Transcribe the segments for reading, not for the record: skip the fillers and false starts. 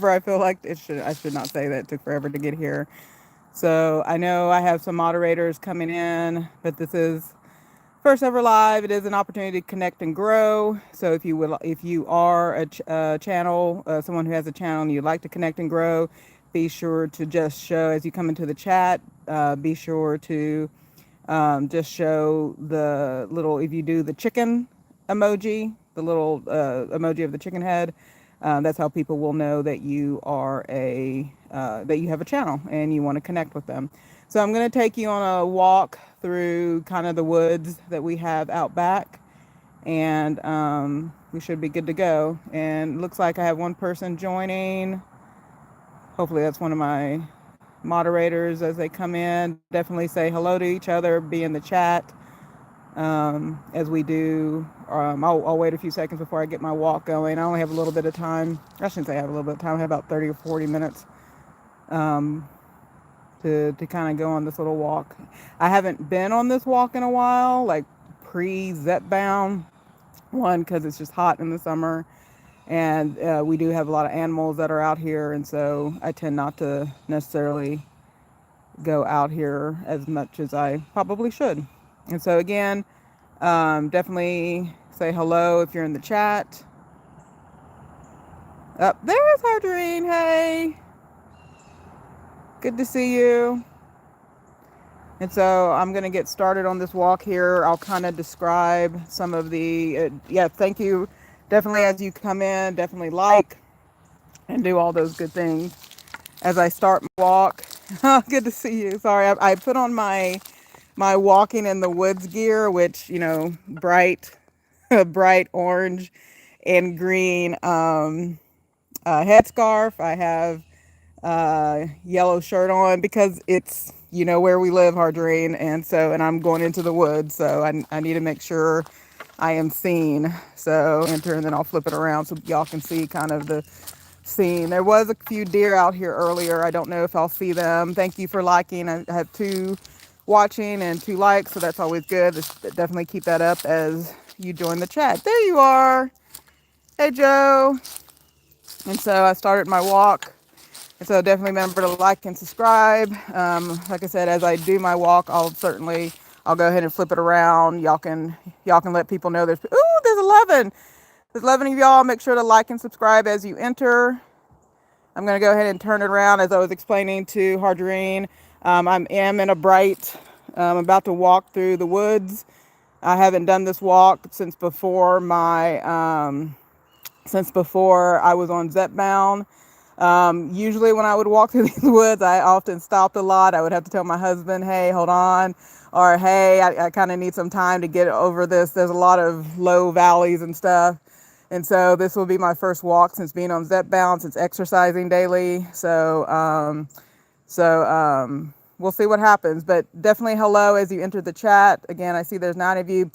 I feel like I should not say that it took forever to get here. So I know I have some moderators coming in, but this is first ever live. It is an opportunity to connect and grow. So if you are a channel, someone who has a channel and you'd like to connect and grow, be sure to just show as you come into the chat. Be sure to just show the little, if you do the chicken emoji, the little emoji of the chicken head, that's how people will know that you are that you have a channel and you want to connect with them. So I'm going to take you on a walk through kind of the woods that we have out back, and we should be good to go. And it looks like I have one person joining. Hopefully that's one of my moderators as they come in. Definitely say hello to each other, be in the chat as we do. I'll wait a few seconds before I get my walk going. I only have a little bit of time. I shouldn't say I have a little bit of time. I have about 30 or 40 minutes um, to kind of go on this little walk. I haven't been on this walk in a while, like pre-Zepbound one, because it's just hot in the summer. And we do have a lot of animals that are out here, and so I tend not to necessarily go out here as much as I probably should. And so again, definitely say hello if you're in the chat. Up there's Hardrine. Hey, good to see you. And so I'm going to get started on this walk here. I'll kind of describe some of the, yeah, thank you. Definitely as you come in, definitely like and do all those good things as I start my walk. Good to see you. Sorry, I put on my walking in the woods gear, which, bright, bright orange and green headscarf. I have yellow shirt on because it's where we live, Hardrine, and I'm going into the woods, so I need to make sure I am seen. So enter, and then I'll flip it around so y'all can see kind of the scene. There was a few deer out here earlier. I don't know if I'll see them. Thank you for liking. I have 2 watching and 2 likes, so that's always good. Definitely keep that up as you join the chat. There you are. Hey, Joe. And so I started my walk. And so definitely remember to like and subscribe. Like I said, as I do my walk, I'll go ahead and flip it around. Y'all can let people know there's 11. There's 11 of y'all. Make sure to like and subscribe as you enter. I'm going to go ahead and turn it around as I was explaining to Hardrine. I am in a bright, I'm about to walk through the woods. I haven't done this walk since before I was on Zepbound. Usually when I would walk through these woods, I often stopped a lot. I would have to tell my husband, hey, hold on, or hey, I kind of need some time to get over this. There's a lot of low valleys and stuff. And so this will be my first walk since being on Zepbound, since exercising daily. We'll see what happens, but definitely hello as you enter the chat. Again, I see there's 9 of you.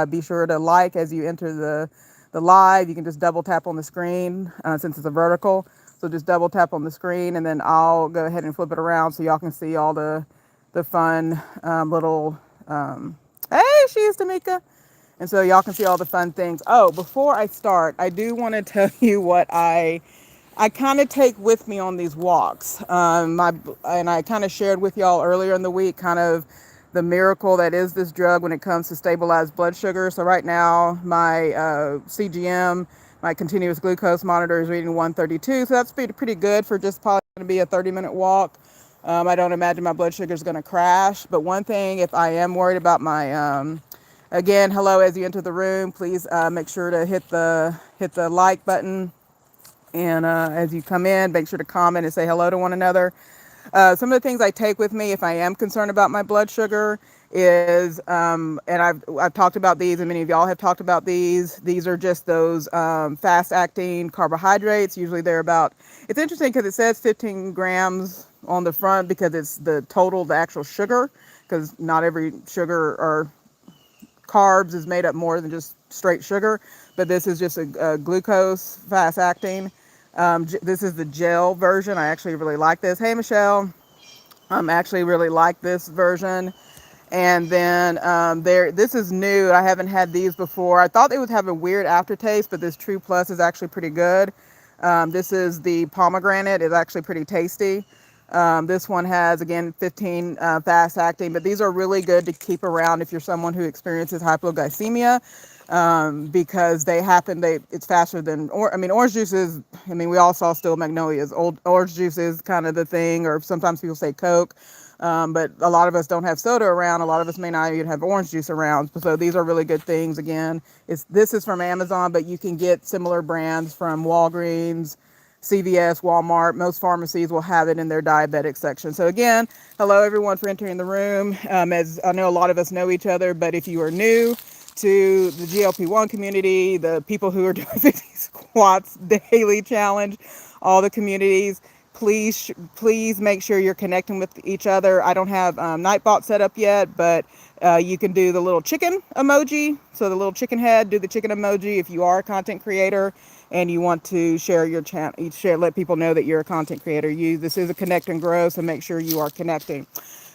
Be sure to like as you enter the live. You can just double tap on the screen since it's a vertical. So just double tap on the screen, and then I'll go ahead and flip it around so y'all can see all the fun little, hey, she's Tamika. And so y'all can see all the fun things. Oh, before I start, I do want to tell you what I kind of take with me on these walks. And I kind of shared with y'all earlier in the week kind of the miracle that is this drug when it comes to stabilized blood sugar. So right now, my CGM, my continuous glucose monitor, is reading 132. So that's pretty good for just probably going to be a 30-minute walk. I don't imagine my blood sugar is going to crash. But one thing, if I am worried about my again, hello as you enter the room. Please make sure to hit the like button, and as you come in, make sure to comment and say hello to one another. Some of the things I take with me if I am concerned about my blood sugar is, and I've talked about these, and many of y'all have talked about these. These are just those fast-acting carbohydrates. Usually they're about. It's interesting because it says 15 grams on the front because it's the actual sugar, because not every sugar or carbs is made up more than just straight sugar, but this is just a glucose fast acting. This is the gel version. I actually really like this. Hey, Michelle. Actually really like this version. And then this is new. I haven't had these before. I thought they would have a weird aftertaste, but this True Plus is actually pretty good. This is the pomegranate. It's actually pretty tasty. This one has, again, 15 fast acting, but these are really good to keep around if you're someone who experiences hypoglycemia, because it's faster than, orange juice is, we all saw Still Magnolias. Orange juice is kind of the thing, or sometimes people say Coke. But a lot of us don't have soda around. A lot of us may not even have orange juice around. So these are really good things. Again, this is from Amazon, but you can get similar brands from Walgreens, CVS, Walmart. Most pharmacies will have it in their diabetic section. So again, hello everyone for entering the room. As I know a lot of us know each other, but if you are new to the GLP-1 community, the people who are doing 50 squats daily challenge, all the communities, please make sure you're connecting with each other. I don't have Nightbot set up yet, but you can do the little chicken emoji. So the little chicken head, do the chicken emoji if you are a content creator and you want to share your channel, let people know that you're a content creator. This is a connect and grow, so make sure you are connecting.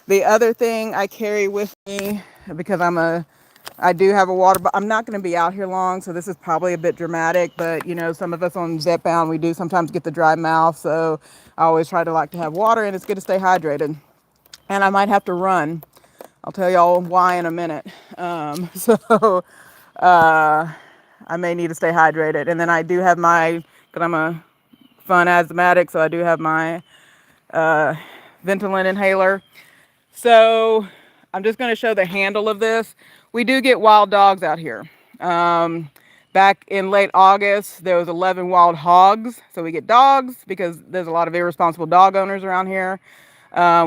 The other thing I carry with me, because I do have a water, but I'm not going to be out here long, so this is probably a bit dramatic, but some of us on Zepbound, we do sometimes get the dry mouth, so I always try to like to have water, and it's good to stay hydrated. And I might have to run. I'll tell y'all why in a minute. So I may need to stay hydrated. And then I do have because I'm a fun asthmatic, so I do have my Ventolin inhaler. So I'm just going to show the handle of this. We do get wild dogs out here. Back in late August, there was 11 wild hogs. So we get dogs because there's a lot of irresponsible dog owners around here.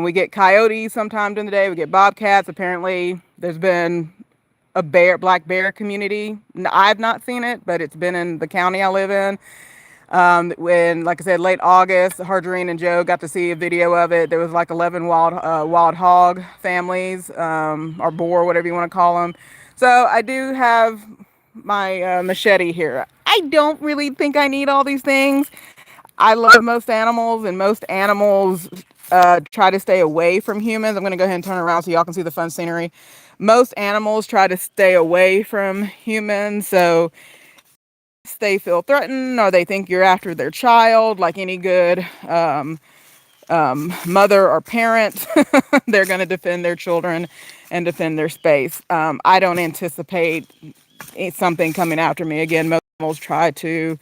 We get coyotes sometime during the day. We get bobcats. Apparently, there's been a black bear community. I've not seen it, but it's been in the county I live in. When, like I said, late August, Harjarine and Joe got to see a video of it. There was like 11 wild hog families, or boar, whatever you want to call them. So I do have my machete here. I don't really think I need all these things. I love most animals, and most animals try to stay away from humans. I'm going to go ahead and turn around so y'all can see the fun scenery. Most animals try to stay away from humans, so they feel threatened or they think you're after their child, like any good mother or parent. They're going to defend their children and defend their space. I don't anticipate something coming after me. Again, most animals try to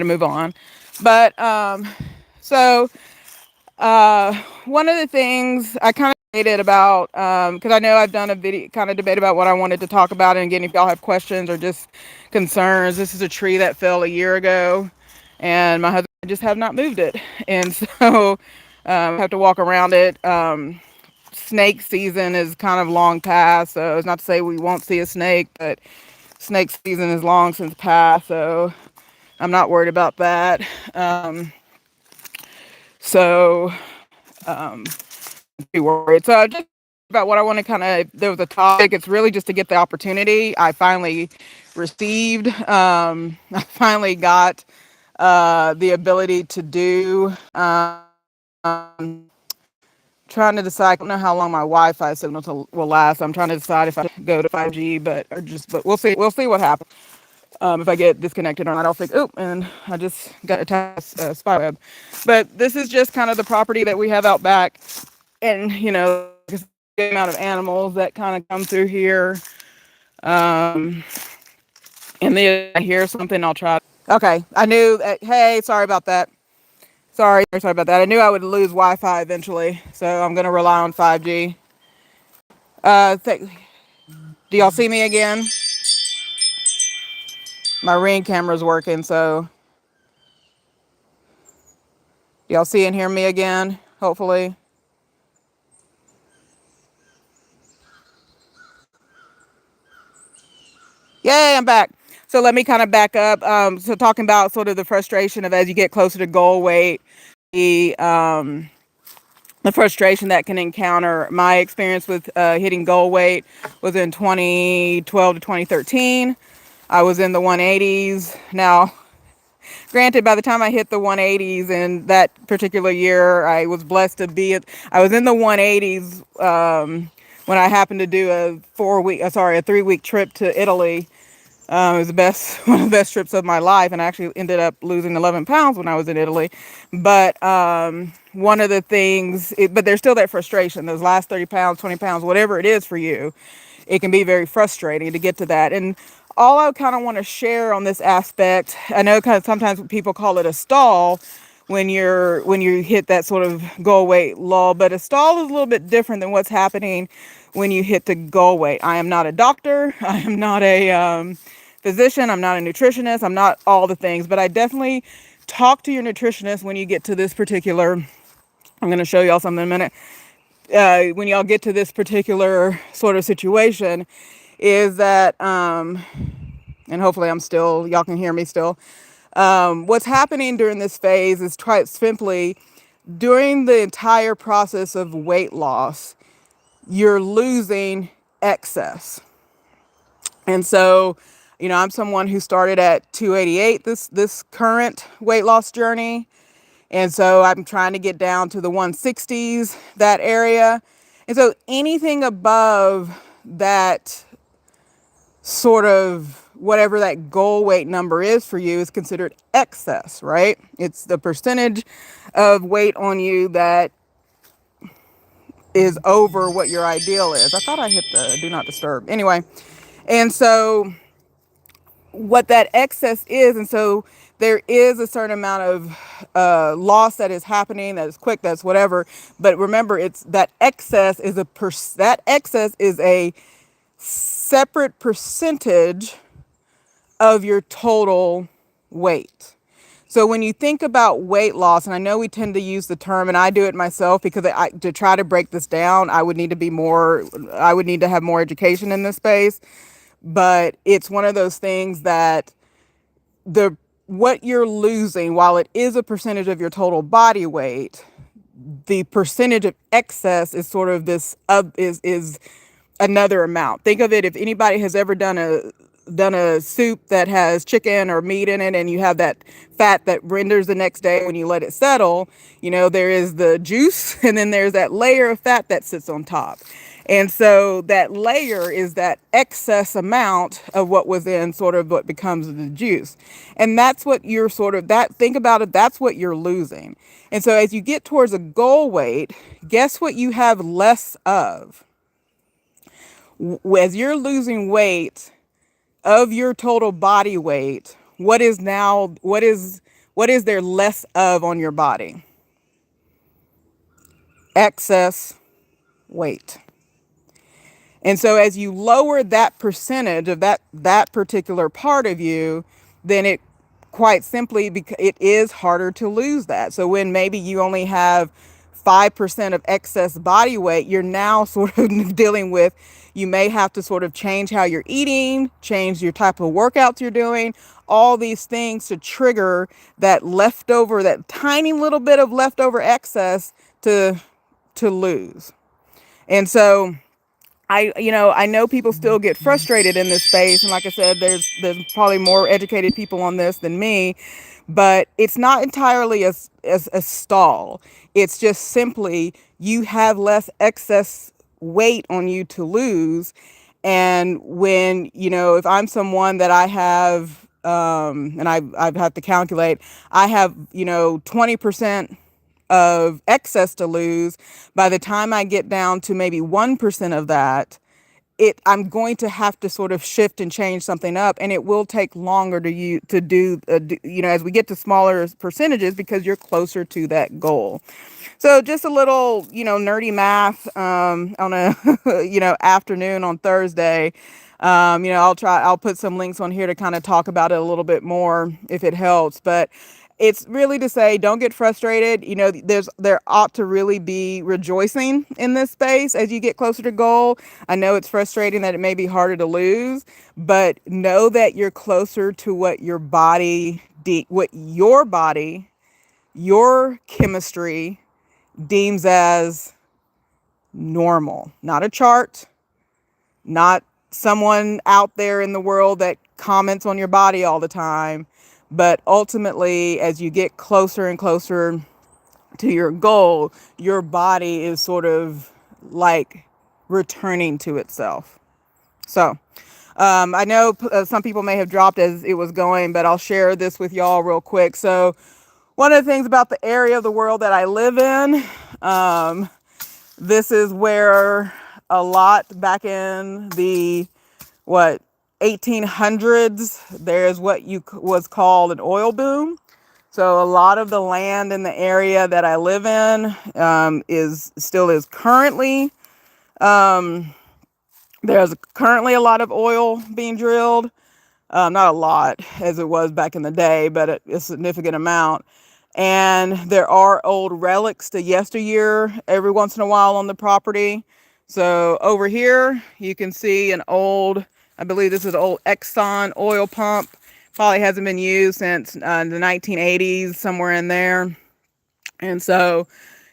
move on. But so one of the things I kind of debated about, because I know I've done a video kind of debate about what I wanted to talk about, and again, if y'all have questions or just concerns, this is a tree that fell a year ago, and my husband just have not moved it, and so I have to walk around it. Snake season is kind of long past, so it's not to say we won't see a snake, but snake season is long since past, so I'm not worried about that. So be worried. So just about what I want to there was a topic. It's really just to get the opportunity. I finally received. I finally got the ability to do. Trying to decide. I don't know how long my Wi-Fi signal will last. I'm trying to decide if I go to 5G, but we'll see. We'll see what happens. If I get disconnected or not, I'll think, oh, and I just got attacked spy web. But this is just kind of the property that we have out back, and the amount of animals that kind of come through here. And then I hear something, I'll try. Okay, I knew that. Hey, sorry about that. Sorry about that. I knew I would lose Wi-Fi eventually, so I'm gonna rely on 5G. Do y'all see me again? My Ring camera's working, so y'all see and hear me again, hopefully. Yay, I'm back. So let me kind of back up. So talking about sort of the frustration of as you get closer to goal weight, the frustration that can encounter. My experience with hitting goal weight was in 2012 to 2013. I was in the 180s. Now, granted, by the time I hit the 180s in that particular year, I was blessed to be I was in the 180s when I happened to do a 3-week trip to Italy. It was the best, one of the best trips of my life, and I actually ended up losing 11 pounds when I was in Italy. But one of the things, but there's still that frustration. Those last 30 pounds, 20 pounds, whatever it is for you, it can be very frustrating to get to that. And all I kind of want to share on this aspect, I know kind of sometimes people call it a stall when you hit that sort of goal weight lull, but a stall is a little bit different than what's happening when you hit the goal weight. I am not a doctor. I am not a physician. I'm not a nutritionist. I'm not all the things, but I definitely talk to your nutritionist when you get to this particular. I'm going to show y'all something in a minute. When y'all get to this particular sort of situation, is that and hopefully y'all can hear me still. What's happening during this phase is quite simply during the entire process of weight loss, you're losing excess. And so, I'm someone who started at 288 this current weight loss journey. And so I'm trying to get down to the 160s, that area. And so anything above that sort of whatever that goal weight number is for you is considered excess, right? It's the percentage of weight on you that is over what your ideal is. I thought I hit the do not disturb. Anyway, and so what that excess is, and so there is a certain amount of loss that is happening, that is quick, that's whatever. But remember, it's that excess is a separate percentage of your total weight. So when you think about weight loss, and I know we tend to use the term, and I do it myself because to try to break this down, I would need to have more education in this space. But it's one of those things that what you're losing, while it is a percentage of your total body weight, the percentage of excess is sort of is another amount. Think of it, if anybody has ever done a soup that has chicken or meat in it, and you have that fat that renders the next day when you let it settle, there is the juice, and then there's that layer of fat that sits on top. And so that layer is that excess amount of what was in sort of what becomes the juice. And that's what you're think about it, that's what you're losing. And so as you get towards a goal weight, guess what you have less of? As you're losing weight of your total body weight, what is there less of on your body? Excess weight. And so as you lower that percentage of that particular part of you, then it quite simply, it is harder to lose that. So when maybe you only have 5% of excess body weight, you're now sort of dealing with, you may have to sort of change how you're eating, change your type of workouts you're doing, all these things to trigger that tiny little bit of leftover excess to lose. And so I know people still get frustrated in this space. And like I said, there's probably more educated people on this than me, but it's not entirely a stall. It's just simply you have less excess weight on you to lose. And when, if I'm someone that I have, and I have to calculate, I have, 20% of excess to lose. By the time I get down to maybe 1% of that, I'm going to have to sort of shift and change something up, and it will take longer to do as we get to smaller percentages, because you're closer to that goal. So just a little, nerdy math on a afternoon on Thursday. I'll put some links on here to kind of talk about it a little bit more if it helps, but it's really to say, don't get frustrated. There ought to really be rejoicing in this space as you get closer to goal. I know it's frustrating that it may be harder to lose, but know that you're closer to what your body, your chemistry deems as normal. Not a chart, not someone out there in the world that comments on your body all the time. But ultimately, as you get closer and closer to your goal, your body is sort of like returning to itself. So I know some people may have dropped as it was going, but I'll share this with y'all real quick. So one of the things about the area of the world that I live in, this is where a lot back in the what 1800s, there's what was called an oil boom. So a lot of the land in the area that I live in is currently there's currently a lot of oil being drilled. Not a lot as it was back in the day, but a significant amount. And there are old relics to yesteryear every once in a while on the property. So over here, you can see an old, I believe this is an old Exxon oil pump. Probably hasn't been used since the 1980s, somewhere in there. And so,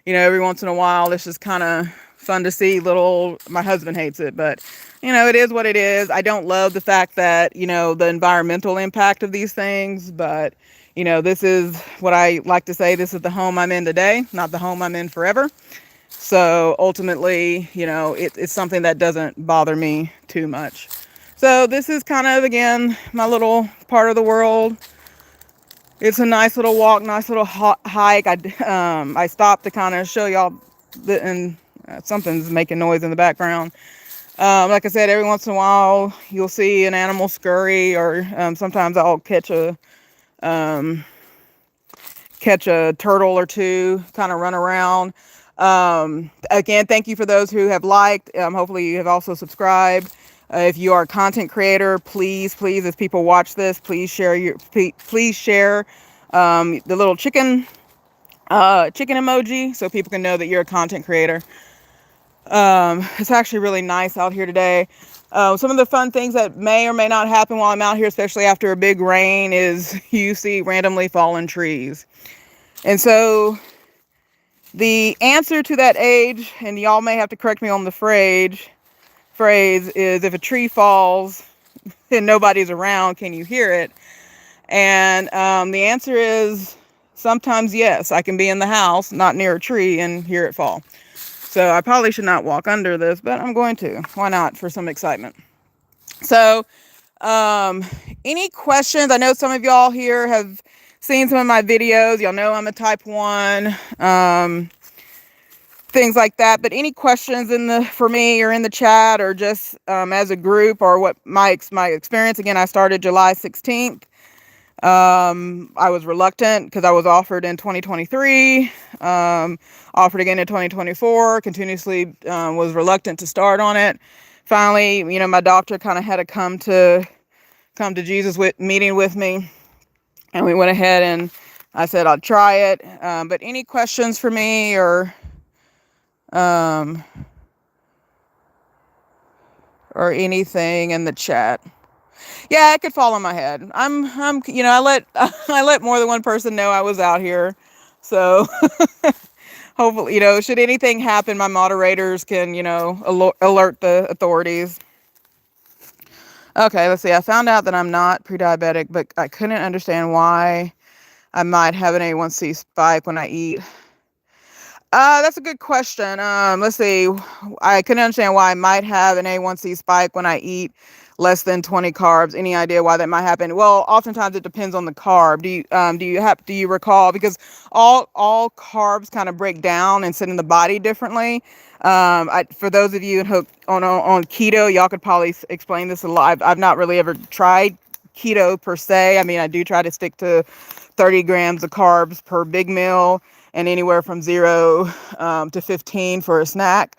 every once in a while, it's just kind of fun to see my husband hates it, but it is what it is. I don't love the fact that, the environmental impact of these things, but, this is what I like to say. This is the home I'm in today, not the home I'm in forever. So ultimately, it's something that doesn't bother me too much. So this is kind of, again, my little part of the world. It's a nice little walk, nice little hike. I stopped to kind of show y'all, and something's making noise in the background. Like I said, every once in a while, you'll see an animal scurry, or sometimes I'll catch a turtle or two, kind of run around. Again, thank you for those who have liked. Hopefully you have also subscribed. If you are a content creator, please, as people watch this, please share the little chicken emoji so people can know that you're a content creator. It's actually really nice out here today. Some of the fun things that may or may not happen while I'm out here, especially after a big rain, is you see randomly fallen trees. And so the answer to that age, and y'all may have to correct me on the phrase, is if a tree falls and nobody's around, can you hear it? And the answer is sometimes yes. I can be in the house, not near a tree, and hear it fall. So I probably should not walk under this, but I'm going to. Why not, for some excitement? So any questions? I know some of y'all here have seen some of my videos. Y'all know I'm a type 1. Things like that. But any questions for me or in the chat, or just as a group, or what my experience? Again, I started July 16th. I was reluctant because I was offered in 2023, offered again in 2024, continuously was reluctant to start on it. Finally, my doctor kind of had to come to Jesus meeting with me, and we went ahead and I said I'll try it. But any questions for me, or anything in the chat? Yeah, it could fall on my head. I let more than one person know I was out here. So hopefully, should anything happen, my moderators can, alert the authorities. Okay, let's see. I found out that I'm not pre-diabetic, but I couldn't understand why I might have an A1C spike when I eat. That's a good question. Let's see. I couldn't understand why I might have an A1C spike when I eat less than 20 carbs. Any idea why that might happen? Well, oftentimes it depends on the carb. Do you recall? Because all carbs kind of break down and sit in the body differently. For those of you hooked on keto, y'all could probably explain this a lot. I've not really ever tried keto per se. I mean, I do try to stick to 30 grams of carbs per big meal, and anywhere from 0 to 15 for a snack.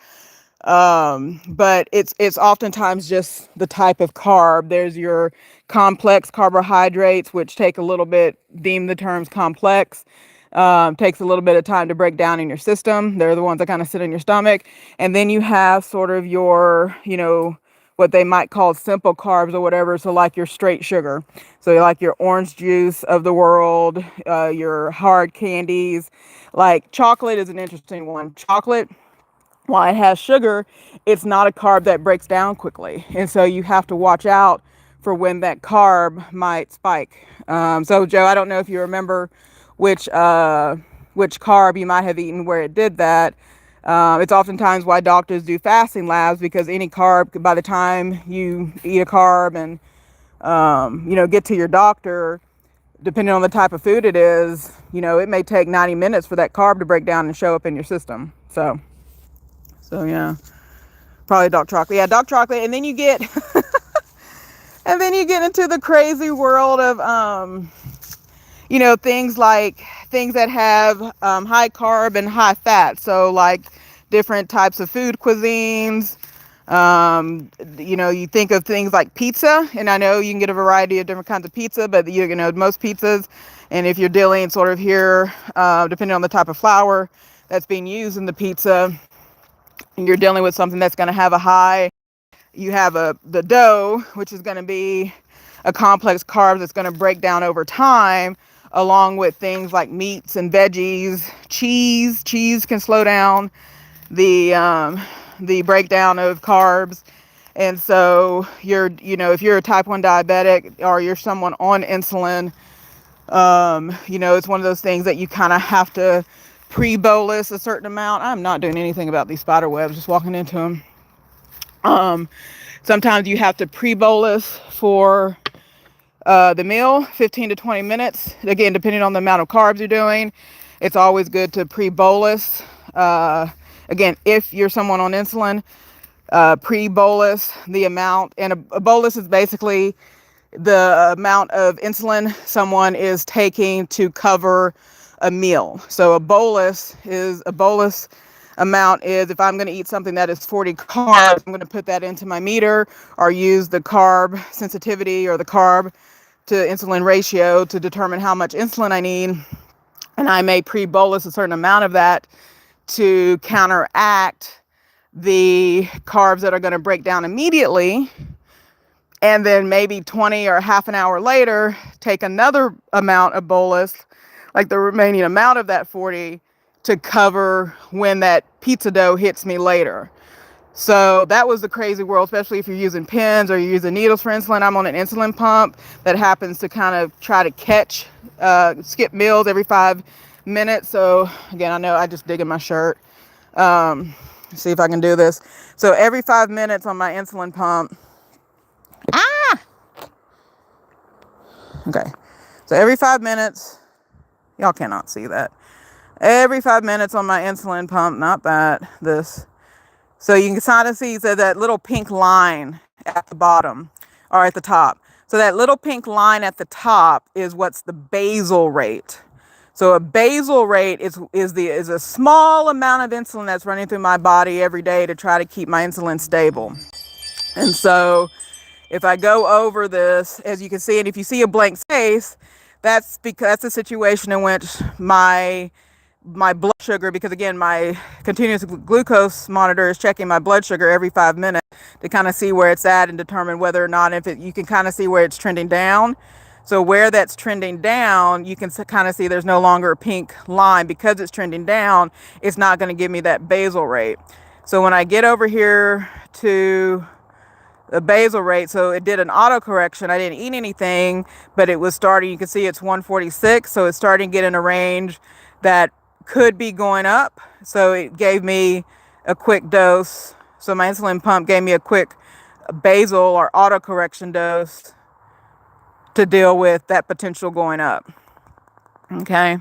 But it's oftentimes just the type of carb. There's your complex carbohydrates, which take a little bit, deem the terms complex, takes a little bit of time to break down in your system. They're the ones that kind of sit in your stomach. And then you have sort of your, what they might call simple carbs or whatever. So like your straight sugar. So like your orange juice of the world, your hard candies. Like chocolate is an interesting one. Chocolate, while it has sugar, it's not a carb that breaks down quickly. And so you have to watch out for when that carb might spike. So Joe, I don't know if you remember which carb you might have eaten where it did that. It's oftentimes why doctors do fasting labs, because any carb, by the time you eat a carb and get to your doctor, depending on the type of food it is, it may take 90 minutes for that carb to break down and show up in your system. So yeah, probably dark chocolate. Yeah, dark chocolate, and then you get, and then you get into the crazy world of, things that have high carb and high fat. So like different types of food cuisines. You think of things like pizza, and I know you can get a variety of different kinds of pizza, but most pizzas, and if you're dealing sort of here, depending on the type of flour that's being used in the pizza, you're dealing with something that's going to have you have the dough, which is going to be a complex carb that's going to break down over time, along with things like meats and veggies, cheese. Cheese can slow down the breakdown of carbs. And so if you're a type 1 diabetic or you're someone on insulin, it's one of those things that you kind of have to pre-bolus a certain amount. I'm not doing anything about these spider webs, just walking into them. Sometimes you have to pre-bolus for the meal, 15 to 20 minutes. Again, depending on the amount of carbs you're doing, it's always good to pre-bolus. Again, if you're someone on insulin, pre-bolus the amount. And a bolus is basically the amount of insulin someone is taking to cover a meal. So a bolus amount is, if I'm going to eat something that is 40 carbs, I'm going to put that into my meter or use the carb sensitivity or the carb to insulin ratio to determine how much insulin I need. And I may pre-bolus a certain amount of that to counteract the carbs that are going to break down immediately. And then maybe 20 or half an hour later, take another amount of bolus, like the remaining amount of that 40, to cover when that pizza dough hits me later. So that was the crazy world, especially if you're using pens or you're using needles for insulin. I'm on an insulin pump that happens to kind of try to skip meals every 5 minutes. So again, I know I just dig in my shirt. See if I can do this. So every 5 minutes on my insulin pump. Okay. So every 5 minutes, y'all cannot see that. Every 5 minutes on my insulin pump, not that, this. So you can kind of see that little pink line at the bottom or at the top. So that little pink line at the top is what's the basal rate. So a basal rate is a small amount of insulin that's running through my body every day to try to keep my insulin stable. And so if I go over this, as you can see, and if you see a blank space, that's because that's a situation in which my blood sugar, because again, my continuous glucose monitor is checking my blood sugar every 5 minutes to kind of see where it's at and determine whether or not, you can kind of see where it's trending down. So where that's trending down, you can kind of see there's no longer a pink line. Because it's trending down, it's not going to give me that basal rate. So when I get over here to the basal rate, so it did an auto correction. I didn't eat anything, but it was starting, you can see it's 146. So it's starting to get in a range that could be going up. So it gave me a quick dose. So my insulin pump gave me a quick basal or auto correction dose to deal with that potential going up. Okay.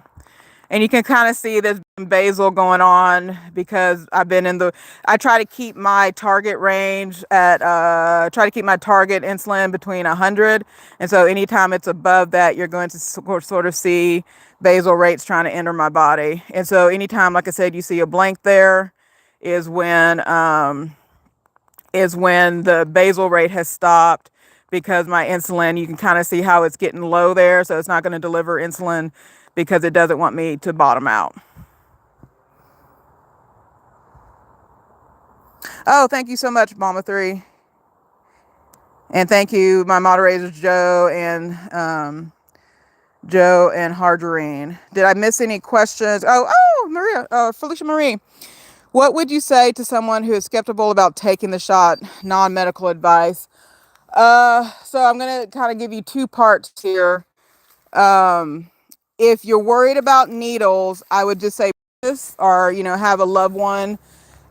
And you can kind of see there's been basal going on because I try to keep my target range try to keep my target insulin between 100. And so anytime it's above that, you're going to sort of see basal rates trying to enter my body. And so anytime, like I said, you see a blank there is when the basal rate has stopped, because my insulin, you can kind of see how it's getting low there. So it's not going to deliver insulin because it doesn't want me to bottom out. Oh, thank you so much, Mama 3. And thank you, my moderators, Joe and Hardraine. Did I miss any questions? Oh, Maria, Felicia Marie. What would you say to someone who is skeptical about taking the shot, non-medical advice? So I'm going to kind of give you 2 parts here. If you're worried about needles, I would just say or, have a loved one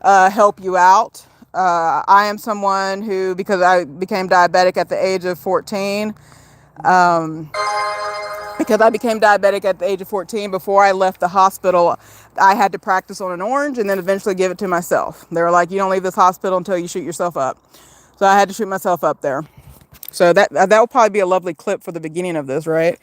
help you out. I am someone who, because I became diabetic at the age of 14, before I left the hospital, I had to practice on an orange and then eventually give it to myself. They were like, you don't leave this hospital until you shoot yourself up. So I had to shoot myself up there. So that will probably be a lovely clip for the beginning of this, right?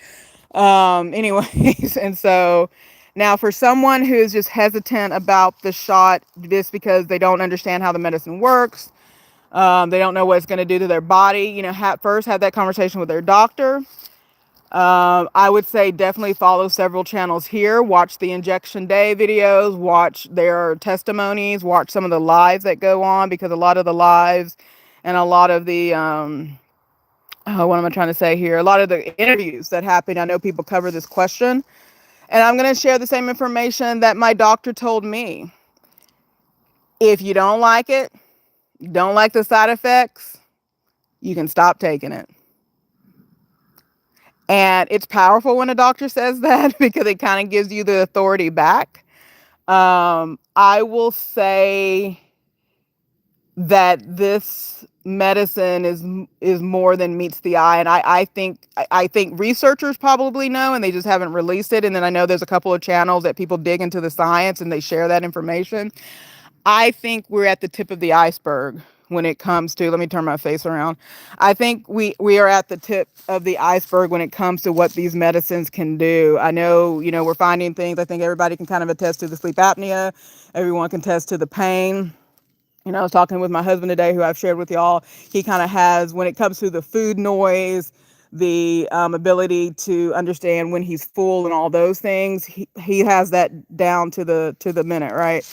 Anyways, and so now for someone who is just hesitant about the shot, just because they don't understand how the medicine works, they don't know what it's going to do to their body, first have that conversation with their doctor. I would say definitely follow several channels here. Watch the injection day videos, watch their testimonies, watch some of the lives that go on, because a lot of the lives and a lot of the, what am I trying to say here? A lot of the interviews that happen, I know people cover this question. And I'm going to share the same information that my doctor told me. If you don't like it, don't like the side effects, you can stop taking it. And it's powerful when a doctor says that, because it kind of gives you the authority back. I will say that this medicine is more than meets the eye, and I think researchers probably know, and they just haven't released it. And then I know there's a couple of channels that people dig into the science and they share that information. I think we're at the tip of the iceberg when it comes to, let me turn my face around. I think we are at the tip of the iceberg when it comes to what these medicines can do. I know, we're finding things. I think everybody can kind of attest to the sleep apnea. Everyone can attest to the pain. I was talking with my husband today, who I've shared with y'all. He kind of has, when it comes to the food noise, the ability to understand when he's full and all those things, he has that down to the minute, right?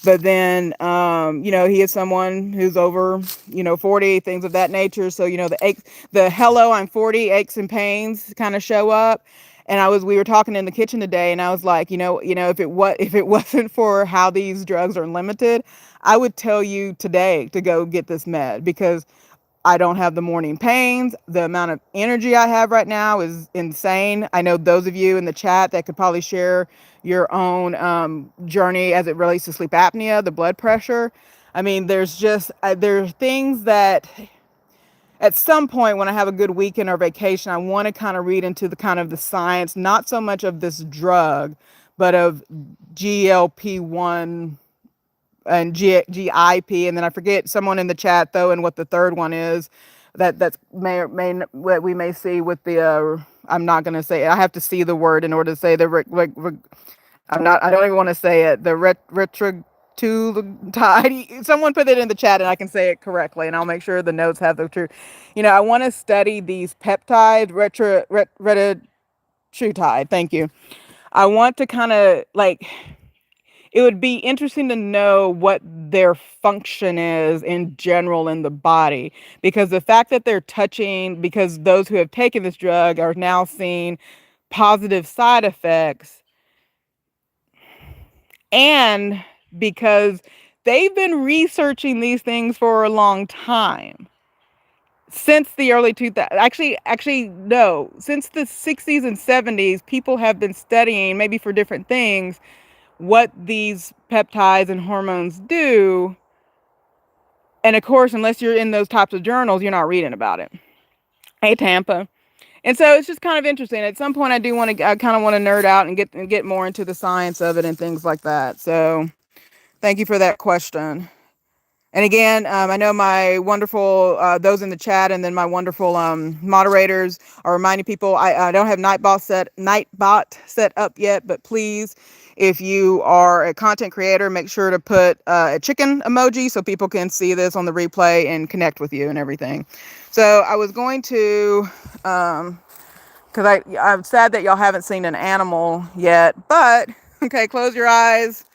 But then, he is someone who's over, 40, things of that nature. So, the hello, I'm 40 aches and pains kind of show up. And we were talking in the kitchen today, and I was like, if it wasn't for how these drugs are limited, I would tell you today to go get this med, because I don't have the morning pains. The amount of energy I have right now is insane. I know those of you in the chat that could probably share your own journey as it relates to sleep apnea, the blood pressure. I mean, there are things that at some point when I have a good weekend or vacation, I want to kind of read into the science, not so much of this drug, but of GLP-1 and GIP. And then I forget someone in the chat though, and what the third one is that's what we may see with the, I'm not going to say it. I have to see the word in order to say I don't even want to say it. The retrotide. Someone put it in the chat and I can say it correctly, and I'll make sure the notes have the truth. I want to study these peptides, retrotide. Thank you. I want to kind of it would be interesting to know what their function is in general in the body, because the fact that they're touching, because those who have taken this drug are now seeing positive side effects, and because they've been researching these things for a long time, since the early 2000s. Actually no, since the 60s and 70s, people have been studying, maybe for different things, what these peptides and hormones do. And of course, unless you're in those types of journals, you're not reading about it. Hey, Tampa. And so it's just kind of interesting. At some point, I kind of want to nerd out and get more into the science of it and things like that. So thank you for that question. And again, I know my wonderful, those in the chat, and then my wonderful moderators are reminding people, I don't have Nightbot set up yet, but please, if you are a content creator, make sure to put a chicken emoji so people can see this on the replay and connect with you and everything. So I was going to, because I'm sad that y'all haven't seen an animal yet, but okay, close your eyes.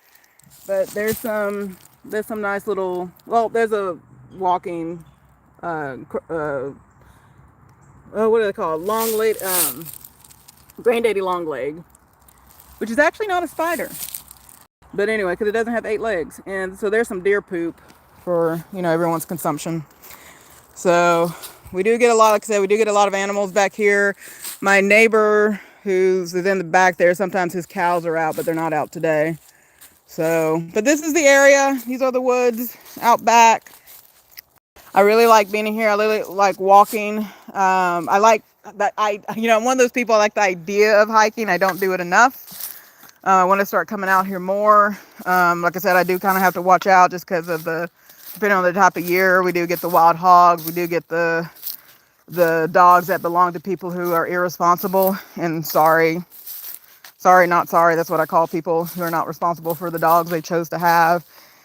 But there's some nice little, well, there's a walking, what do they call it? Long leg, granddaddy long leg, which is actually not a spider. But anyway, because it doesn't have 8 legs. And so there's some deer poop for, everyone's consumption. So we do get a lot, like I said, we do get a lot of animals back here. My neighbor who's in the back there, sometimes his cows are out, but they're not out today. So, but this is the area. These are the woods out back. I really like being in here. I really like walking. I like that I'm one of those people, I like the idea of hiking. I don't do it enough. I want to start coming out here more. Like I said, I do kind of have to watch out just because of depending on the type of year, we do get the wild hogs. We do get the dogs that belong to people who are irresponsible. And sorry, not sorry. That's what I call people who are not responsible for the dogs they chose to have.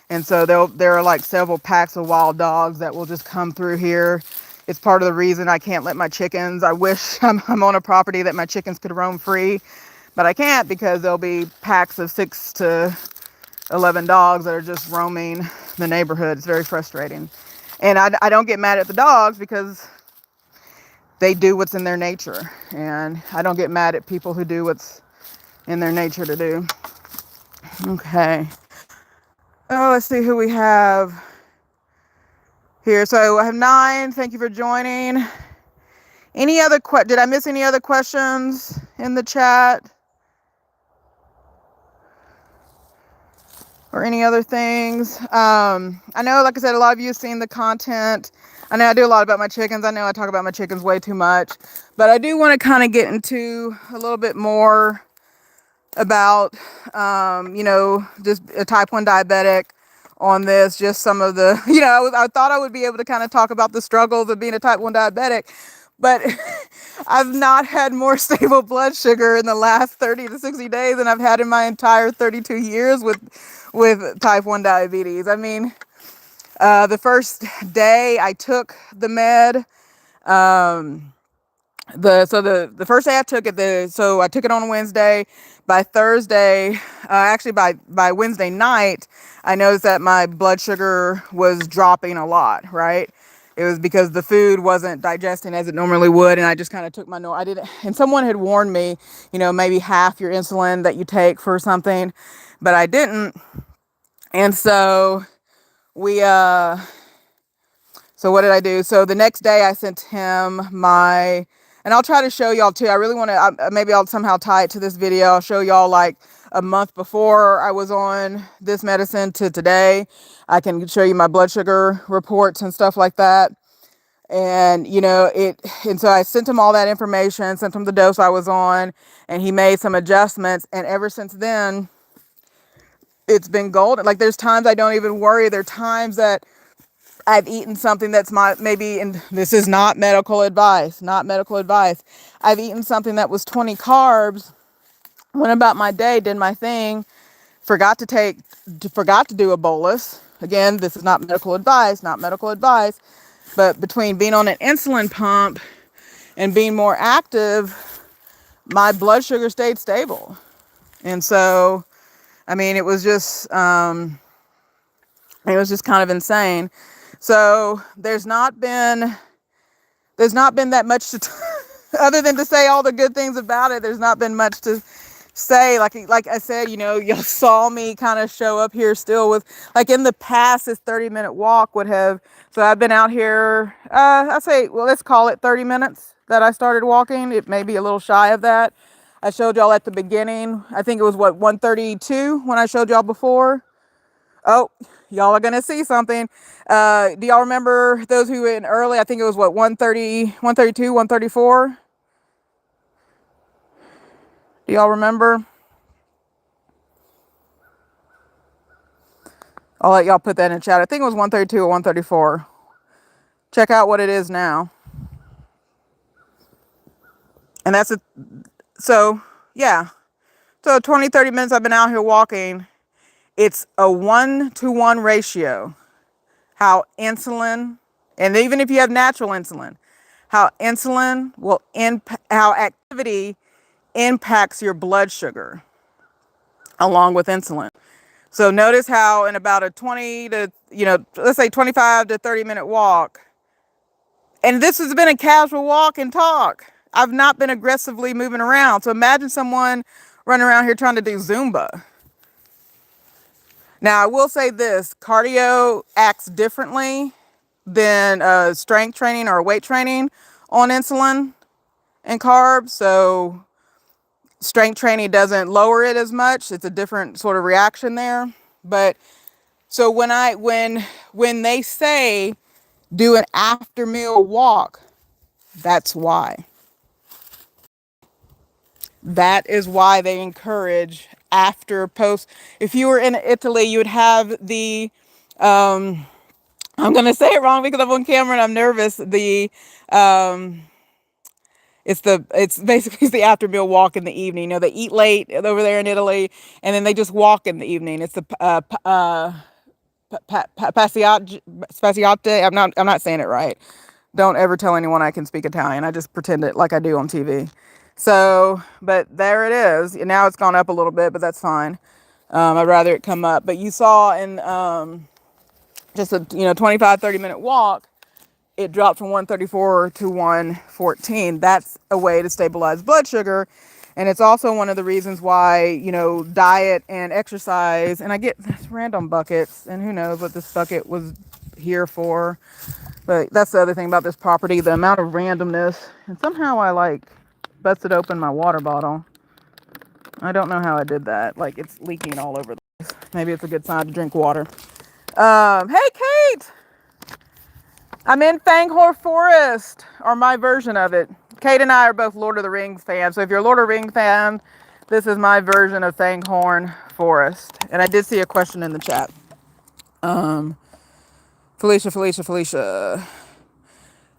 And so there are like several packs of wild dogs that will just come through here. It's part of the reason I can't let my chickens. I wish I'm on a property that my chickens could roam free, but I can't because there'll be packs of 6 to 11 dogs that are just roaming the neighborhood. It's very frustrating. And I don't get mad at the dogs because they do what's in their nature. And I don't get mad at people who do what's in their nature to do. Okay. Oh, let's see who we have here. So I have 9. Thank you for joining. Any other did I miss any other questions in the chat? Or any other things? I know, like I said, a lot of you have seen the content. I know I do a lot about my chickens. I know I talk about my chickens way too much. But I do want to kind of get into a little bit more about, just a type 1 diabetic on this. Just some of the, I thought I would be able to kind of talk about the struggles of being a type 1 diabetic. But I've not had more stable blood sugar in the last 30 to 60 days than I've had in my entire 32 years with type 1 diabetes. I mean, the first day I took the med, the first day I took it, so I took it on Wednesday. By Thursday, actually by Wednesday night, I noticed that my blood sugar was dropping a lot, right? It was because the food wasn't digesting as it normally would, and I just kind of took I didn't, and someone had warned me, maybe half your insulin that you take for something, but I didn't. And so so what did I do? So the next day I sent him and I'll try to show y'all too. I really want to, maybe I'll somehow tie it to this video. I'll show y'all like a month before I was on this medicine to today. I can show you my blood sugar reports and stuff like that. And, and so I sent him all that information, sent him the dose I was on, and he made some adjustments. And ever since then, it's been golden. Like there's times I don't even worry. There are times that I've eaten something that's and this is not medical advice, I've eaten something that was 20 carbs, went about my day, did my thing, forgot to do a bolus. Again, this is not medical advice, but between being on an insulin pump and being more active, my blood sugar stayed stable. And so, I mean, it was just kind of insane. So there's not been that much to other than to say all the good things about it. There's not been much to say. Like I said, y'all saw me kind of show up here still with, like, in the past, this 30-minute walk would have, so I've been out here, I say, well, let's call it 30 minutes that I started walking. It may be a little shy of that. I showed y'all at the beginning. I think it was 132 when I showed y'all before. Oh, y'all are going to see something. Do y'all remember those who went early? I think it was 130, 132, 134. Do y'all remember? I'll let y'all put that in chat. I think it was 132 or 134. Check out what it is now. And so 20, 30 minutes I've been out here walking. It's a 1-to-1 ratio. How insulin, and even if you have natural insulin, how activity impacts your blood sugar along with insulin. So notice how in about a 20 to, let's say 25 to 30 minute walk, and this has been a casual walk and talk. I've not been aggressively moving around. So imagine someone running around here trying to do Zumba. Now, I will say this, cardio acts differently than strength training or weight training on insulin and carbs. So Strength training doesn't lower it as much. It's a different sort of reaction there. But so when they say do an after meal walk, that's why. That is why they encourage after post. If you were in Italy, you would have the I'm gonna say it wrong because I'm on camera and I'm nervous. It's basically it's the after meal walk in the evening. You know, they eat late over there in Italy, and then they just walk in the evening. It's the Spaziate. I'm not saying it right. Don't ever tell anyone I can speak Italian. I just pretend it like I do on TV. So, but there it is. Now it's gone up a little bit, but that's fine. I'd rather it come up. But you saw in just a 25-30 minute walk, it dropped from 134 to 114. That's a way to stabilize blood sugar. And it's also one of the reasons why, diet and exercise, and I get random buckets, and who knows what this bucket was here for. But that's the other thing about this property, the amount of randomness. And somehow I busted open my water bottle. I don't know how I did that. Like, it's leaking all over the place. Maybe it's a good sign to drink water. Hey, Kate! I'm in Fangorn Forest, or my version of it. Kate and I are both Lord of the Rings fans. So if you're a Lord of the Rings fan, this is my version of Fangorn Forest. And I did see a question in the chat. Felicia.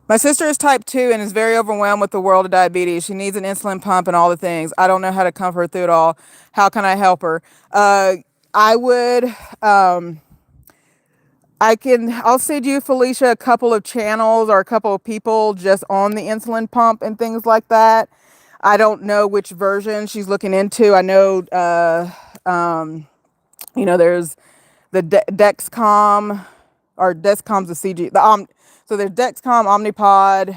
My sister is type 2 and is very overwhelmed with the world of diabetes. She needs an insulin pump and all the things. I don't know how to comfort her through it all. How can I help her? I'll send you, Felicia, a couple of channels or a couple of people just on the insulin pump and things like that. I don't know which version she's looking into. I know, there's the Dexcom, or Dexcom's the CG. So there's Dexcom, Omnipod.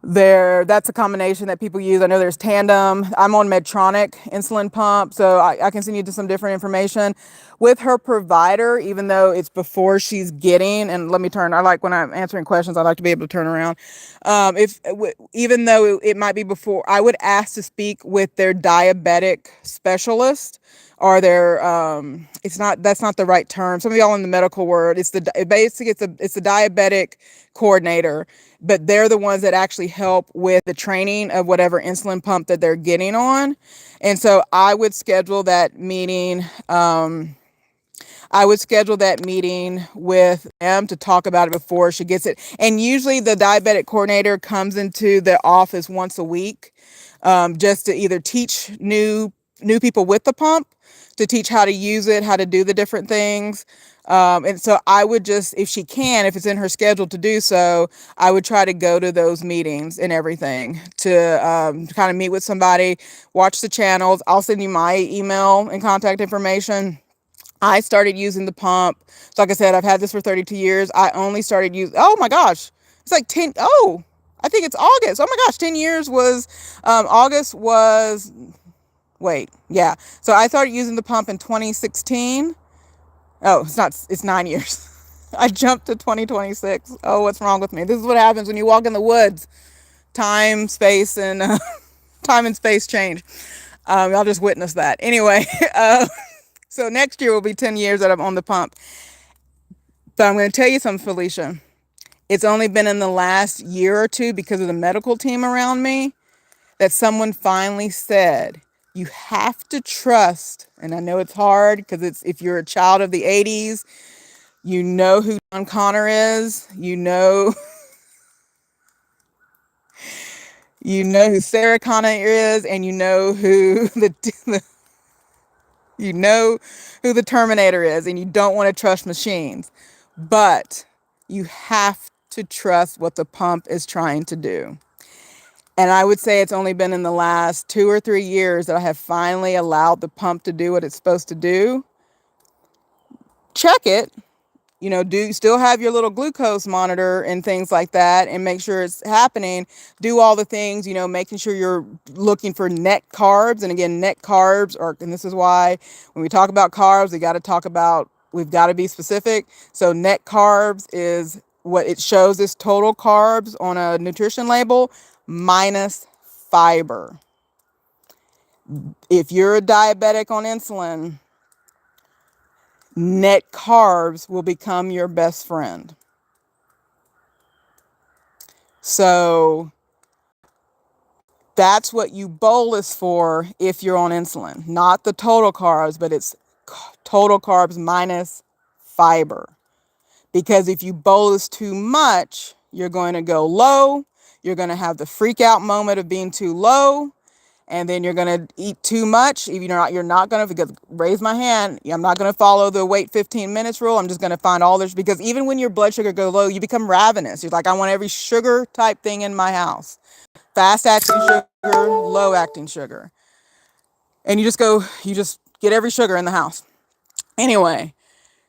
That's a combination that people use. I know there's Tandem. I'm on Medtronic insulin pump, so I can send you to some different information with her provider, even though it's before she's getting. And let me turn. I like when I'm answering questions, I like to be able to turn around. Even though it might be before, I would ask to speak with their diabetic specialist. Or their that's not the right term. Some of y'all in the medical word, it's the diabetic coordinator, but they're the ones that actually help with the training of whatever insulin pump that they're getting on. And so I would schedule that meeting. With them to talk about it before she gets it. And usually the diabetic coordinator comes into the office once a week, just to either teach new people with the pump, to teach how to use it, how to do the different things. And so I would just, if it's in her schedule to do so, I would try to go to those meetings and everything to kind of meet with somebody, watch the channels. I'll send you my email and contact information. I started using the pump. So like I said, I've had this for 32 years. I only started using, oh my gosh, it's like 10. Oh, I think it's August. Oh my gosh, 10 years was, August was, wait, yeah. So I started using the pump in 2016. Oh, it's 9 years. I jumped to 2026. Oh, what's wrong with me? This is what happens when you walk in the woods. Time, space, and time and space change. I'll just witness that. Anyway, so next year will be 10 years that I'm on the pump. But I'm going to tell you something, Felicia. It's only been in the last year or two, because of the medical team around me, that someone finally said, you have to trust, and I know it's hard because if you're a child of the 80s, you know who John Connor is, you know who Sarah Connor is, and you know who the Terminator is, and you don't want to trust machines. But you have to trust what the pump is trying to do. And I would say it's only been in the last 2 or 3 years that I have finally allowed the pump to do what it's supposed to do. Check it. Do still have your little glucose monitor and things like that, and make sure it's happening. Do all the things, making sure you're looking for net carbs. And again, net carbs and this is why when we talk about carbs, we've got to be specific. So net carbs is what it shows as total carbs on a nutrition label minus fiber. If you're a diabetic on insulin, net carbs will become your best friend. So that's what you bolus for if you're on insulin. Not the total carbs, but it's total carbs minus fiber. Because if you bolus too much, you're going to go low. You're going to have the freak out moment of being too low. And then you're going to eat too much. If you're not going to, because raise my hand, I'm not going to follow the wait 15 minutes rule. I'm just going to find all this, because even when your blood sugar goes low, you become ravenous. You're like, I want every sugar type thing in my house. Fast acting sugar, low acting sugar. And you just get every sugar in the house. Anyway,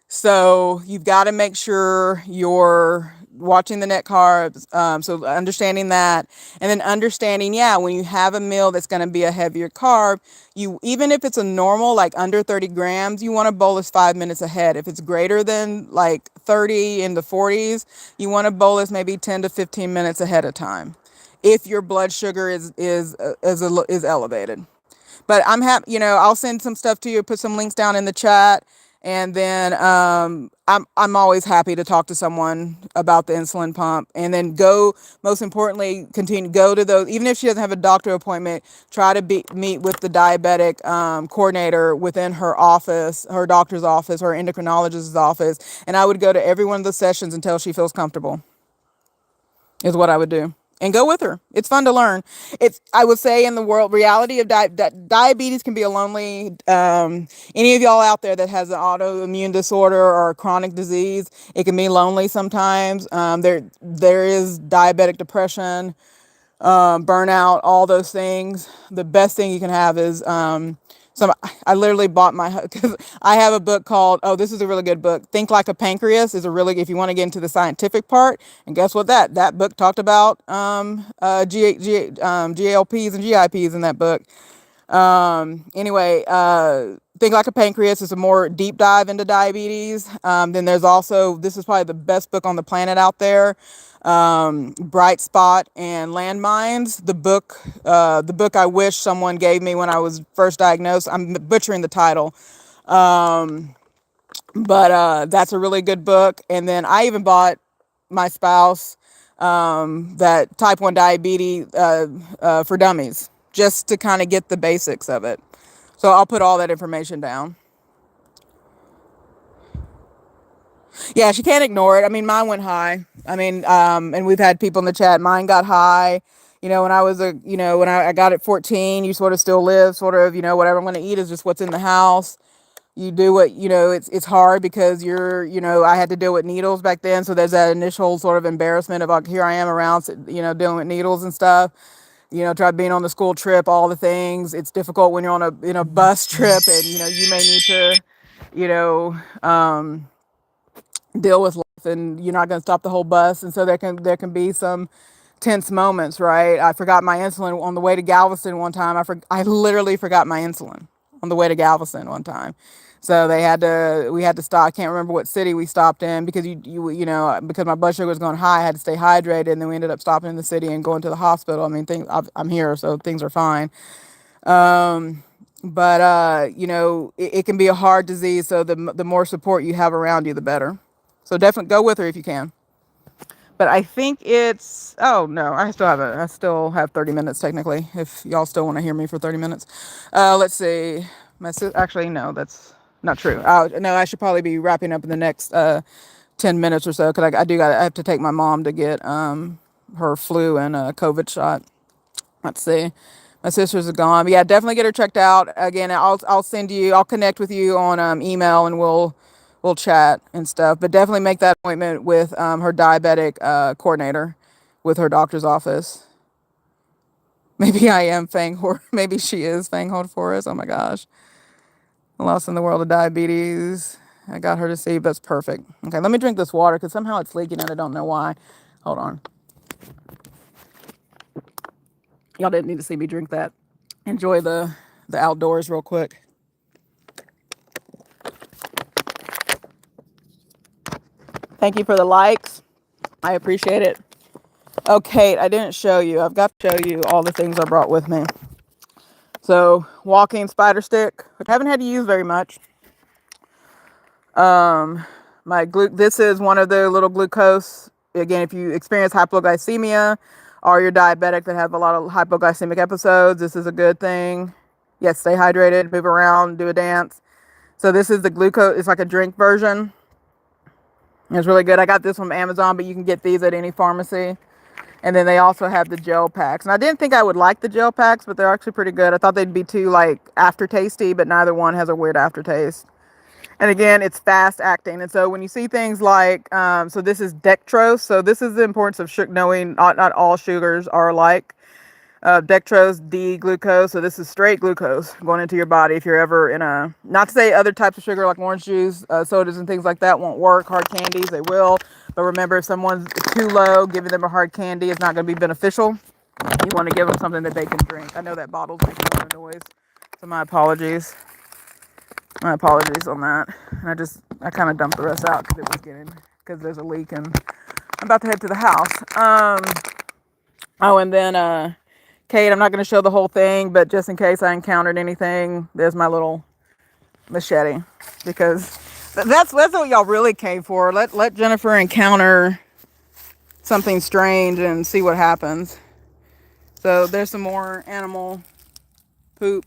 so you've got to make sure you're watching the net carbs. So understanding that, and then understanding, when you have a meal that's going to be a heavier carb, even if it's a normal, like under 30 grams, you want to bolus 5 minutes ahead. If it's greater than like 30 in the 40s, you want to bolus maybe 10 to 15 minutes ahead of time, if your blood sugar is elevated. But I'm happy, I'll send some stuff to you, put some links down in the chat. And then I'm always happy to talk to someone about the insulin pump. And then most importantly, go to those, even if she doesn't have a doctor appointment, try to meet with the diabetic coordinator within her office, her doctor's office, or endocrinologist's office. And I would go to every one of the sessions until she feels comfortable, is what I would do. And go with her. It's fun to learn. I would say, in the reality of diabetes can be a lonely, any of y'all out there that has an autoimmune disorder or a chronic disease, it can be lonely sometimes. There is diabetic depression, burnout, all those things. The best thing you can have is I literally bought because I have a book called, this is a really good book, Think Like a Pancreas, if you want to get into the scientific part. And guess what, that book talked about GLPs and GIPs in that book. Anyway, Think Like a Pancreas is a more deep dive into diabetes. Then there's also, this is probably the best book on the planet out there, Bright Spot and Landmines. The book I wish someone gave me when I was first diagnosed. I'm butchering the title. But that's a really good book. And then I even bought my spouse that type 1 diabetes for dummies, just to kind of get the basics of it. So I'll put all that information down. Yeah, she can't ignore it. I mean, mine went high. I mean, and we've had people in the chat, mine got high. When I got at 14, you sort of still live, whatever I'm going to eat is just what's in the house. You do what, it's hard because I had to deal with needles back then. So there's that initial sort of embarrassment of like, here I am around, dealing with needles and stuff. Try being on the school trip, all the things. It's difficult when you're on a bus trip and, you may need to, deal with life, and you're not going to stop the whole bus. And so there can be some tense moments, right? I forgot my insulin on the way to Galveston one time. I literally forgot my insulin on the way to Galveston one time. So we had to stop. I can't remember what city we stopped in because because my blood sugar was going high, I had to stay hydrated. And then we ended up stopping in the city and going to the hospital. I mean, I'm here, so things are fine. But it can be a hard disease. So the more support you have around you, the better. So definitely go with her if you can. But I think it's, oh no, I still have 30 minutes technically, if y'all still want to hear me for 30 minutes. Let's see. Actually, no, that's not true. No, I should probably be wrapping up in the next 10 minutes or so, because I have to take my mom to get her flu and a COVID shot. Let's see. My sisters are gone. But yeah, definitely get her checked out. Again, I'll connect with you on email, and we'll chat and stuff. But definitely make that appointment with her diabetic coordinator with her doctor's office. Maybe I am Fangorn. Maybe she is Fangorn Forest. Oh my gosh. Lost in the world of diabetes. I got her to see. That's perfect. Okay, let me drink this water because somehow it's leaking and I don't know why. Hold on. Y'all didn't need to see me drink that. Enjoy the outdoors real quick. Thank you for the likes. I appreciate it. Oh, Kate, I didn't show you. I've got to show you all the things I brought with me. So walking spider stick, which I haven't had to use very much. This is one of the little glucose. Again, if you experience hypoglycemia or you're diabetic that have a lot of hypoglycemic episodes, this is a good thing. Yes, stay hydrated, move around, do a dance. So this is the glucose. It's like a drink version. It's really good. I got this from Amazon, but you can get these at any pharmacy. And then they also have the gel packs. And I didn't think I would like the gel packs, but they're actually pretty good. I thought they'd be too like aftertasty, but neither one has a weird aftertaste. And again, it's fast acting. And so when you see things like, so this is dextrose. So this is the importance of knowing not all sugars are alike. Dextrose, D-glucose. So this is straight glucose going into your body if you're ever in a, not to say other types of sugar like orange juice, sodas and things like that won't work. Hard candies, they will. But remember, if someone's too low, giving them a hard candy is not going to be beneficial. You want to give them something that they can drink. I know that bottle's making a lot of noise. So my apologies. My apologies on that. I kind of dumped the rest out because there's a leak and I'm about to head to the house. And then, Kate, I'm not going to show the whole thing, but just in case I encountered anything, there's my little machete, because that's what y'all really came for. Let Jennifer encounter something strange and see what happens. So there's some more animal poop.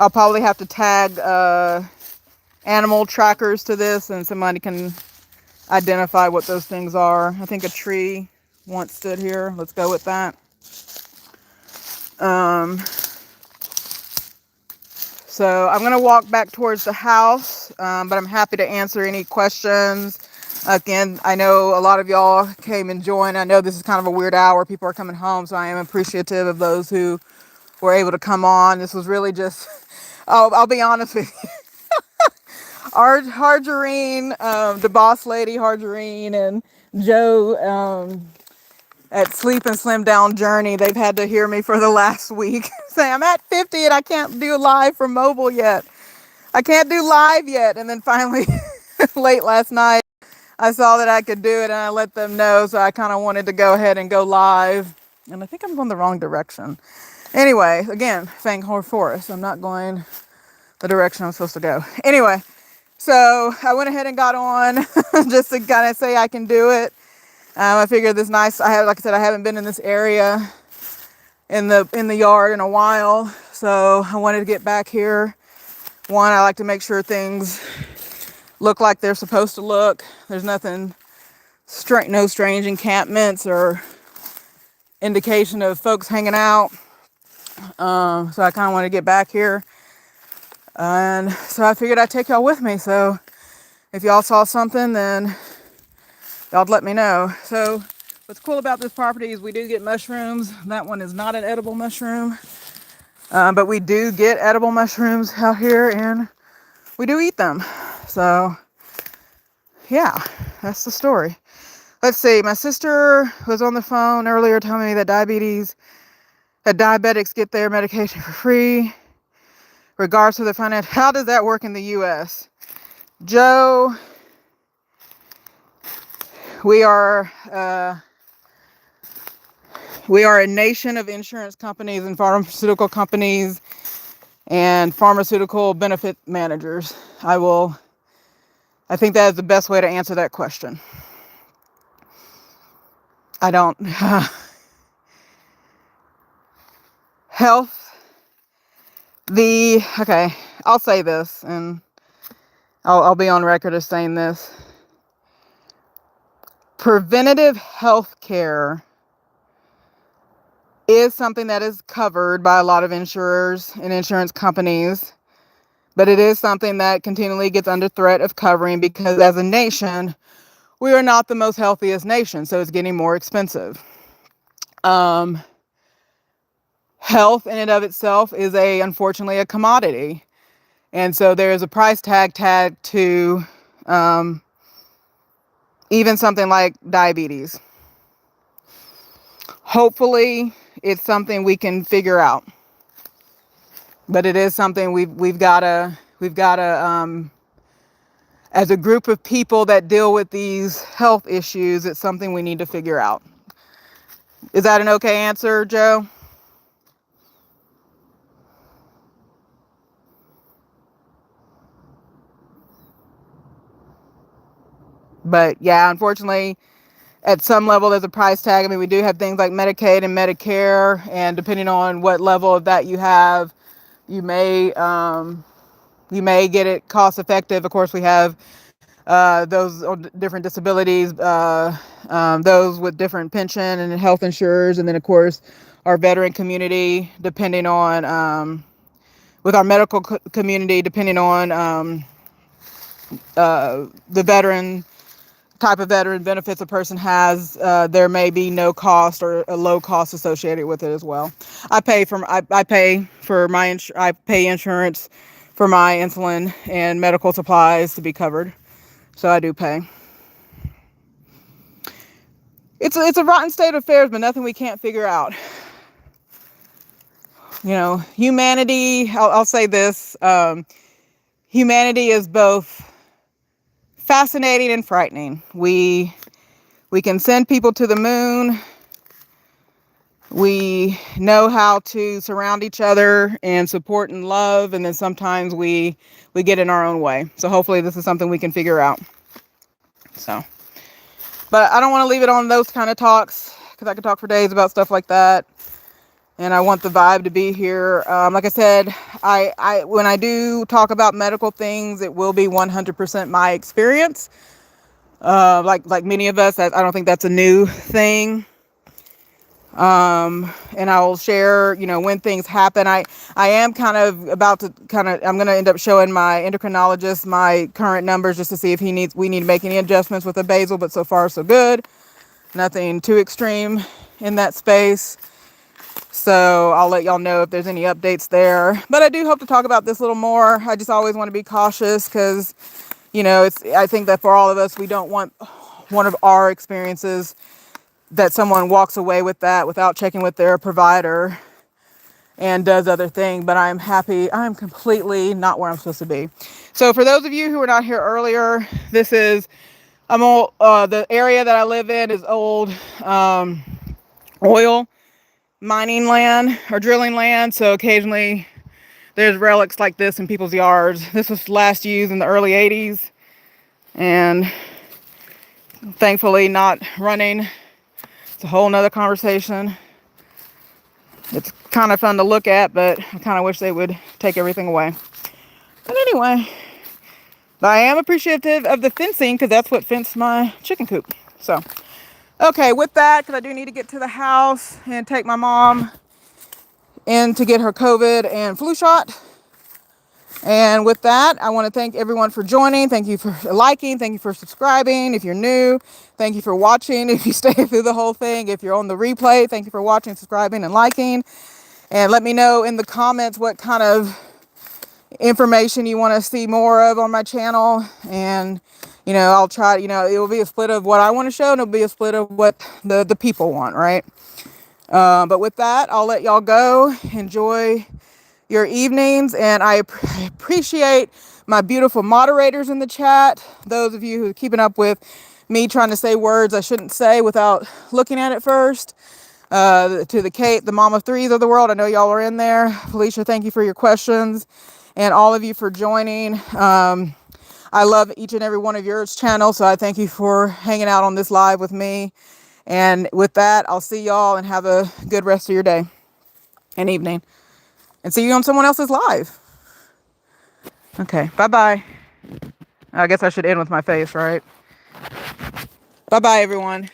I'll probably have to tag animal trackers to this, and somebody can identify what those things are. I think a tree once stood here. Let's go with that. So I'm going to walk back towards the house, but I'm happy to answer any questions. Again, I know a lot of y'all came and joined. I know this is kind of a weird hour. People are coming home, so I am appreciative of those who were able to come on. This was really just, I'll be honest with you. Harjarine, the boss lady, Harjarine, and Joe, at Sleep and Slim Down Journey, they've had to hear me for the last week say I'm at 50 and I can't do live from mobile yet. I can't do live yet. And then finally, late last night, I saw that I could do it and I let them know. So I kind of wanted to go ahead and go live. And I think I'm going the wrong direction. Anyway, again, Fangorn Forest. I'm not going the direction I'm supposed to go. Anyway, so I went ahead and got on just to kind of say I can do it. I figured this nice. Like I said, I haven't been in this area in the yard in a while, so I wanted to get back here. One, I like to make sure things look like they're supposed to look. There's nothing no strange encampments or indication of folks hanging out. So I kind of want to get back here, and so I figured I'd take y'all with me. So if y'all saw something, then y'all let me know. So what's cool about this property is we do get mushrooms. That one is not an edible mushroom. But we do get edible mushrooms out here and we do eat them. So yeah, that's the story. Let's see. My sister was on the phone earlier telling me that diabetics get their medication for free, regardless of their finance. How does that work in the U.S.? Joe, we are a nation of insurance companies and pharmaceutical companies and pharmaceutical benefit managers. I think that is the best way to answer that question. I don't, okay, I'll say this, and I'll be on record as saying this. Preventative health care is something that is covered by a lot of insurers and insurance companies, but it is something that continually gets under threat of covering because as a nation, we are not the most healthiest nation, so it's getting more expensive. Health in and of itself is unfortunately a commodity, and so there is a price tag to even something like diabetes. Hopefully, it's something we can figure out, but it is something we've got to as a group of people that deal with these health issues, it's something we need to figure out. Is that an okay answer, Joe? But yeah, unfortunately, at some level, there's a price tag. I mean, we do have things like Medicaid and Medicare, and depending on what level of that you have, you may get it cost effective. Of course, we have those on different disabilities, those with different pension and health insurers, and then of course our veteran community, depending on with our medical community, depending on the veteran type of veteran benefits a person has, there may be no cost or a low cost associated with it as well. I pay for I pay insurance for my insulin and medical supplies to be covered, so I do pay. It's a rotten state of affairs, but nothing we can't figure out. You know, humanity. I'll say this: humanity is both fascinating and frightening. We can send people to the moon. We know how to surround each other and support and love, and then sometimes we get in our own way. So hopefully this is something we can figure out. So, but I don't want to leave it on those kind of talks, because I could talk for days about stuff like that. And I want the vibe to be here. Like I said, I when I do talk about medical things, it will be 100% my experience. Like many of us, I don't think that's a new thing. And I will share, when things happen. I am kind of about to I'm going to end up showing my endocrinologist my current numbers just to see if we need to make any adjustments with the basal, but so far so good. Nothing too extreme in that space. So I'll let y'all know if there's any updates there. But I do hope to talk about this a little more. I just always want to be cautious because, I think that for all of us, we don't want one of our experiences that someone walks away with that without checking with their provider and does other things. But I'm happy. I'm completely not where I'm supposed to be. So for those of you who were not here earlier, the area that I live in is old oil mining land or drilling land. So occasionally there's relics like this in people's yards. This was last used in the early 80s and thankfully not running. It's a whole nother conversation. It's kind of fun to look at, but I kind of wish they would take everything away. But anyway, I am appreciative of the fencing because that's what fenced my chicken coop. So, okay, with that, because I do need to get to the house and take my mom in to get her COVID and flu shot. And with that, I want to thank everyone for joining. Thank you for liking. Thank you for subscribing. If you're new, thank you for watching. If you stay through the whole thing, if you're on the replay, thank you for watching, subscribing, and liking. And let me know in the comments what kind of information you want to see more of on my channel. And, I'll try, it will be a split of what I want to show, and it'll be a split of what the people want, right? But with that, I'll let y'all go. Enjoy your evenings, and I appreciate my beautiful moderators in the chat, those of you who are keeping up with me trying to say words I shouldn't say without looking at it first. To the Kate, the mom of threes of the world, I know y'all are in there. Felicia, thank you for your questions, and all of you for joining. I love each and every one of yours channels, so I thank you for hanging out on this live with me. And with that, I'll see y'all and have a good rest of your day and evening. And see you on someone else's live. Okay, bye-bye. I guess I should end with my face, right? Bye-bye, everyone.